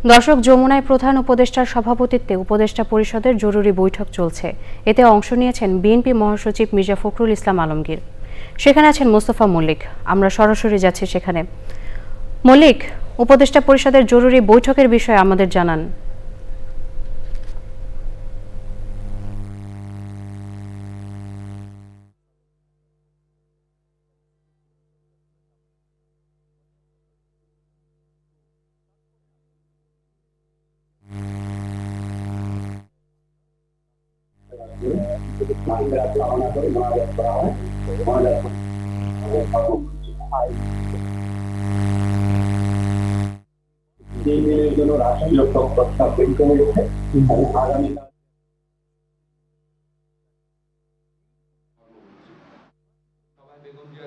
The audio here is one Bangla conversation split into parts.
দর্শক, যমুনায় প্রধান উপদেষ্টার সভাপতিত্বে উপদেষ্টা পরিষদের জরুরি বৈঠক চলছে। এতে অংশ নিয়েছেন বিএনপি মহাসচিব মির্জা ফখরুল ইসলাম আলমগীর। সেখানে আছেন মোস্তফা মল্লিক। আমরা সরাসরি যাচ্ছি সেখানে। মল্লিক, উপদেষ্টা পরিষদের জরুরি বৈঠকের বিষয়ে আমাদের জানান। জন্য রাষ্ট্রীয় প্রস্তাব গৃহীত হয়েছে এবং আগামীকাল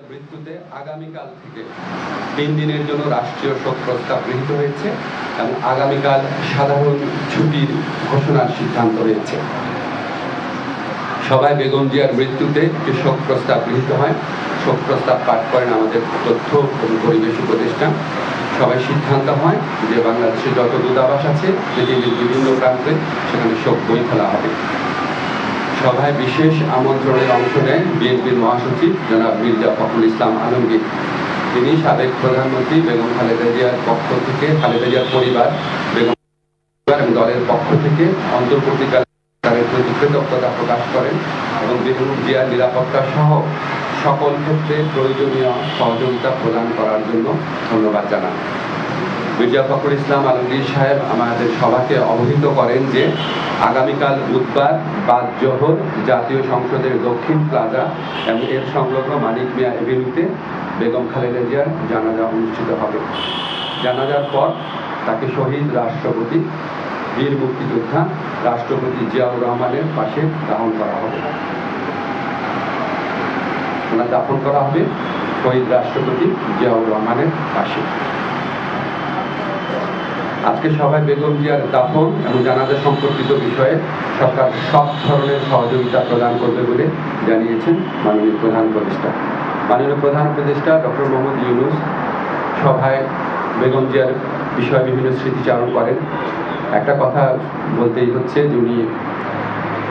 মৃত্যুতে আগামীকাল থেকে 3 দিনের জন্য রাষ্ট্রীয় শোক প্রস্তাব গৃহীত হয়েছে এবং আগামীকাল সাধারণ ছুটির ঘোষণার সিদ্ধান্ত হয়েছে। সবাই বেগম জিয়ার মৃত্যুতে যে শোক প্রস্তাব গৃহীত হয়, শোক প্রস্তাব পাঠ করেন আমাদের তথ্য এবং পরিবেশ উপদেষ্টা। সবাই সিদ্ধান্ত হয় যে বাংলাদেশে যত দূতাবাস আছে পৃথিবীর বিভিন্ন প্রান্তে সেখানে শোক বই ফেলা হবে। সভায় বিশেষ আমন্ত্রণে অংশ নেন বিএনপির মহাসচিব জনাব মির্জা ফখরুল ইসলাম আলমগীর। তিনি সাবেক প্রধানমন্ত্রী বেগম খালেদা জিয়ার পক্ষ থেকে, খালেদা জিয়ার পরিবার, বেগম এবং দলের পক্ষ থেকে অন্তর্বর্তীকালীন সরকারের প্রতি কৃতজ্ঞতা প্রকাশ করেন এবং বেগম জিয়ার নিরাপত্তা সহ সকল ক্ষেত্রে প্রয়োজনীয় সহযোগিতা প্রদান করার জন্য ধন্যবাদ জানান। মির্জা ফখরুল ইসলাম আলমগীর সাহেব আমাদের সভাকে অবহিত করেন যে আগামীকাল বুধবার বাদ জোহর জাতীয় সংসদের দক্ষিণ প্লাজা এবং এর সংলগ্ন মানিক মিয়া এভিনিউতে বেগম খালেদা জিয়ার জানাজা অনুষ্ঠিত হবে। জানাজার পর তাকে শহীদ রাষ্ট্রপতি, বীর মুক্তিযোদ্ধা রাষ্ট্রপতি জিয়াউর রহমানের পাশে দাফন করা হবে। ওনার দাফন করা হবে শহীদ রাষ্ট্রপতি জিয়াউর রহমানের পাশে। আজকে সবাই বেগম জিয়ার দাফন এবং জানাজা সম্পর্কিত বিষয়ে সরকার সব ধরনের সহযোগিতা প্রদান করবে বলে জানিয়েছেন মাননীয় প্রধান উপদেষ্টা। মাননীয় প্রধান উপদেষ্টা ডক্টর মোহাম্মদ ইউনূস সভায় বেগম জিয়ার বিষয়ে বিভিন্ন স্মৃতিচারণ করেন। একটা কথা বলতেই হচ্ছে যে উনি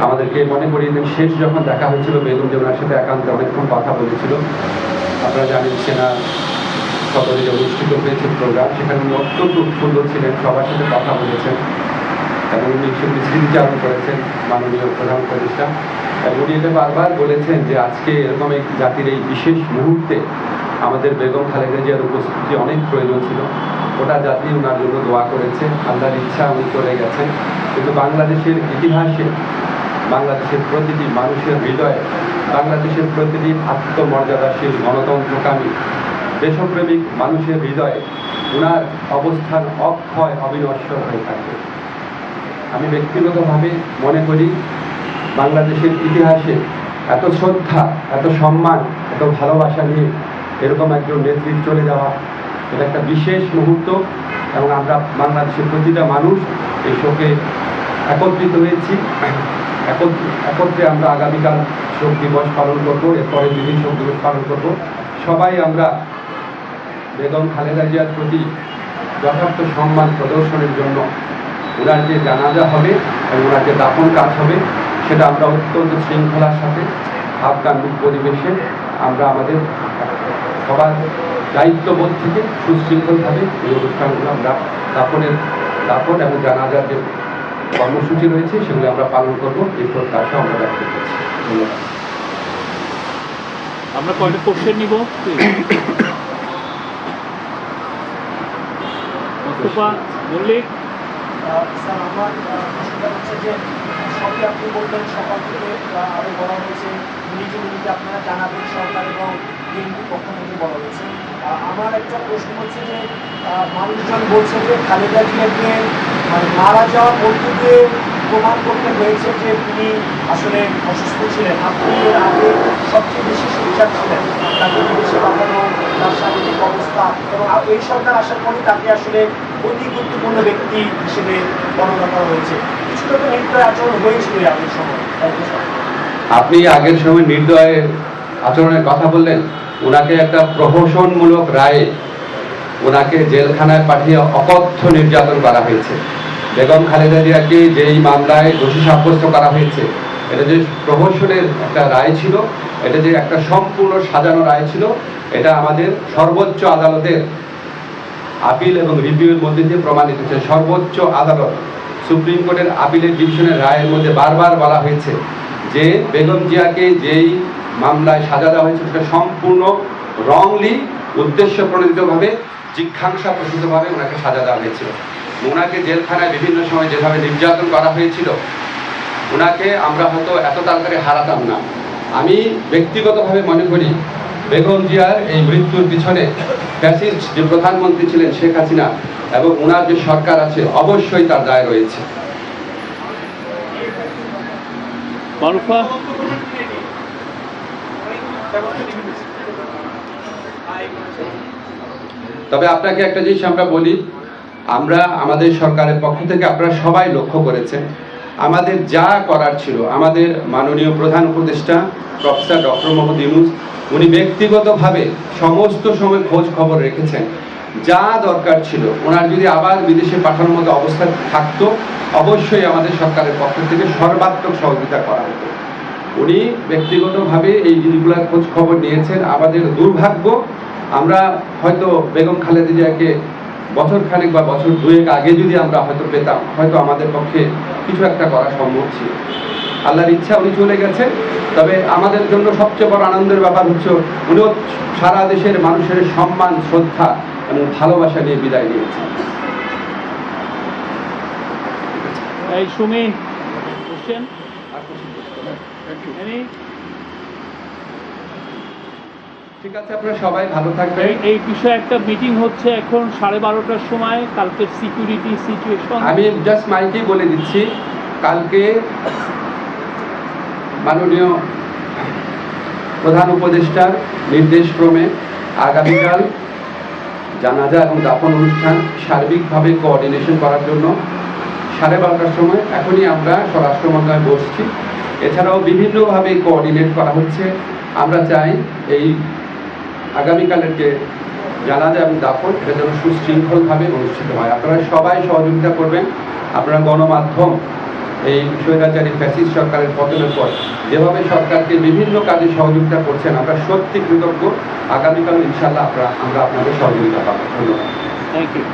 আমাদেরকে মনে করিয়ে দেন, শেষ যখন দেখা হয়েছিল বেগম জিয়া ওনার সাথে একান্তে অনেকক্ষণ কথা বলেছিল। আপনারা জানেন সেনা সদরে অনুষ্ঠিত হয়েছে প্রোগ্রাম, সেখানে উনি অত্যন্ত উৎফুল্ল ছিলেন, সবার সাথে কথা বলেছেন এবং উনি সেটি স্মৃতিচারণ করেছেন মাননীয় প্রধান উপদেষ্টা। এবং উনি এটা বারবার বলেছেন যে আজকে এরকম এক জাতির এই বিশেষ মুহূর্তে আমাদের বেগম খালেদা জিয়ার উপস্থিতি অনেক প্রয়োজন ছিল। গোটা জাতি ওনার জন্য দোয়া করেছে, আল্লাহর ইচ্ছা উনি চলে গেছেন। কিন্তু বাংলাদেশের ইতিহাসে, বাংলাদেশের প্রতিটি মানুষের হৃদয়ে, বাংলাদেশের প্রতিটি আত্মমর্যাদাশীল গণতন্ত্রকামী দেশপ্রেমিক মানুষের হৃদয়ে ওনার অবস্থান অক্ষয় অবিনশ্বর হয়ে থাকবে। আমি ব্যক্তিগতভাবে মনে করি বাংলাদেশের ইতিহাসে এত শ্রদ্ধা, এত সম্মান, এত ভালোবাসা নিয়ে এরকম একজন নেতৃত্ব চলে যাওয়া, এটা একটা বিশেষ মুহূর্ত এবং আমরা বাংলাদেশের প্রতিটা মানুষ এই শোকে একত্রিত হয়েছি। একত্রে আমরা আগামীকাল শোক দিবস পালন করব, এরপরে 2 দিন শোক দিবস পালন করব। সবাই আমরা বেগম খালেদা জিয়ার প্রতি যথার্থ সম্মান প্রদর্শনের জন্য ওনার যে জানাজা হবে এবং ওনার যে দাফন কাজ হবে সেটা আমরা অত্যন্ত শৃঙ্খলার সাথে আফগানিক পরিবেশে আমরা আমাদের সবার দায়িত্ববোধ থেকে সুশৃঙ্খলভাবে এই অনুষ্ঠানগুলো আমরা দাফন এবং জানাজার যে কর্মসূচি রয়েছে সেগুলো আমরা পালন করবো, এই প্রত্যাশা আমরা ব্যক্ত করছি। ধন্যবাদ। আমরা কয়টা কোশ্চেন নিব? মোস্তফা মল্লিক স্যার, আমার প্রশ্নটা হচ্ছে যে সবই আপনি বললেন সকাল থেকে আরও বলা হয়েছে মিলিটে আপনারা জানাবেন সরকার এবং বিএনপির পক্ষ থেকে বলা হয়েছে। আমার একটা প্রশ্ন হচ্ছে যে মানুষজন বলছে যে খালেদা জিয়াকে মারা যাওয়ার মধ্য দিয়ে প্রমাণ করতে হয়েছে যে তিনি আসলে অসুস্থ ছিলেন। আপনি এর আগে সবচেয়ে বেশি সোচ্চার ছিলেন, তাকে বিদেশে পাঠানো, তার শারীরিক অবস্থা, এবং এই সরকার আসার পরে তাকে আসলে অতি গুরুত্বপূর্ণ ব্যক্তি হিসেবে বর্ণনা করা হয়েছে। কিছুটা তো নির্দয় আচরণ হয়েছিল আগের সময়। আপনি আগের সময় নির্দয় আচরণের কথা বললেন, ওনাকে একটা প্রহসনমূলক রায়ে ওনাকে জেলখানায় পাঠিয়ে অকথ্য নির্যাতন করা হয়েছে। বেগম খালেদা জিয়াকে যেই মামলায় দোষী সাব্যস্ত করা হয়েছে, এটা যে প্রহসনের একটা রায় ছিল, এটা যে একটা সম্পূর্ণ সাজানো রায় ছিল, এটা আমাদের সর্বোচ্চ আদালতের আপিল এবং রিভিউর মধ্যে দিয়ে প্রমাণিত হয়েছে। সর্বোচ্চ আদালত সুপ্রিম কোর্টের আপিলের ডিভিশনের রায়ের মধ্যে বারবার বলা হয়েছে যে বেগম জিয়াকে যেই মামলায় সাজা দেওয়া হয়েছে সেটা সম্পূর্ণ রংলি, উদ্দেশ্য প্রণোদিতভাবে, জিজ্ঞাসা প্রসূতভাবে ওনাকে সাজা দেওয়া হয়েছিল। ওনাকে জেলখানায় বিভিন্ন সময় যেভাবে নির্যাতন করা হয়েছিল, ওনাকে আমরা হয়তো এত তাড়াতাড়ি হারাতাম না। আমি ব্যক্তিগতভাবে মনে করি বেগম জিয়ার এই মৃত্যুর পিছনে ফ্যাসিস্ট যে প্রধানমন্ত্রী ছিলেন শেখ হাসিনা এবং ওনার যে সরকার আছে, অবশ্যই তার দায় রয়েছে। মারুফা, তবে আপনাকে একটা জিনিস আমরা বলি, আমরা আমাদের সরকারের পক্ষ থেকে আপনারা সবাই লক্ষ্য করেছেন, আমাদের যা করার ছিল, আমাদের মাননীয় প্রধান উপদেষ্টা প্রফেসর ডক্টর মোহাম্মদ ইউনূস উনি ব্যক্তিগতভাবে সমস্ত সময় খোঁজ খবর রেখেছেন। যা দরকার ছিল, ওনার যদি আবার বিদেশে পাঠানোর মতো অবস্থা থাকতো, অবশ্যই আমাদের সরকারের পক্ষ থেকে সর্বাত্মক সহযোগিতা করা হতো। উনি ব্যক্তিগতভাবে এই জিনিসগুলোর খোঁজ খবর নিয়েছেন। আমাদের দুর্ভাগ্য, আমরা হয়তো বেগম খালেদা জিয়াকে বছর খানেক বা বছর দুয়েক আগে যদি আমরা হয়তো পেতাম, হয়তো আমাদের পক্ষে কিছু একটা করা সম্ভব ছিল। আল্লাহর ইচ্ছা উনি চলে গেছে। তবে আমাদের জন্য সবচেয়ে বড় আনন্দের ব্যাপার হচ্ছে উনিও সারা দেশের মানুষের সম্মান, শ্রদ্ধা এবং ভালোবাসা নিয়ে বিদায় নিয়েছেন। এই সুমি, কোশ্চেন? Any? ঠিক আছে, আপনারা সবাই ভালো থাকবেন। এই বিষয়ে একটা মিটিং হচ্ছে এখন 12:30টার সময়, কালকের সিকিউরিটি সিচুয়েশন। আমি জাস্ট মাইকেই বলে দিচ্ছি, কালকে মাননীয় প্রধান উপদেষ্টার নির্দেশক্রমে আগামীকাল জানাজা এবং দাফন অনুষ্ঠান সার্বিকভাবে কোঅর্ডিনেশন করার জন্য 12:30টার সময় এখনই আমরা স্বরাষ্ট্র মন্ত্রণালয়ে বসছি। এছাড়াও বিভিন্নভাবে কোঅর্ডিনেট করা হচ্ছে। আমরা চাই এই আগামীকালের যে জানাজা এবং দাফন, এটা যেন সুশৃঙ্খলভাবে অনুষ্ঠিত হয়। আপনারা সবাই সহযোগিতা করবেন। আপনারা গণমাধ্যম এই স্বৈরাচারী ফ্যাসিস্ট সরকারের পতনের পর যেভাবে সরকারকে বিভিন্ন কাজে সহযোগিতা করছেন, আমরা সত্যি কৃতজ্ঞ। আগামীকাল ইনশাআল্লাহ আমরা আপনাদের সহযোগিতা পাবো। ধন্যবাদ। Thank you.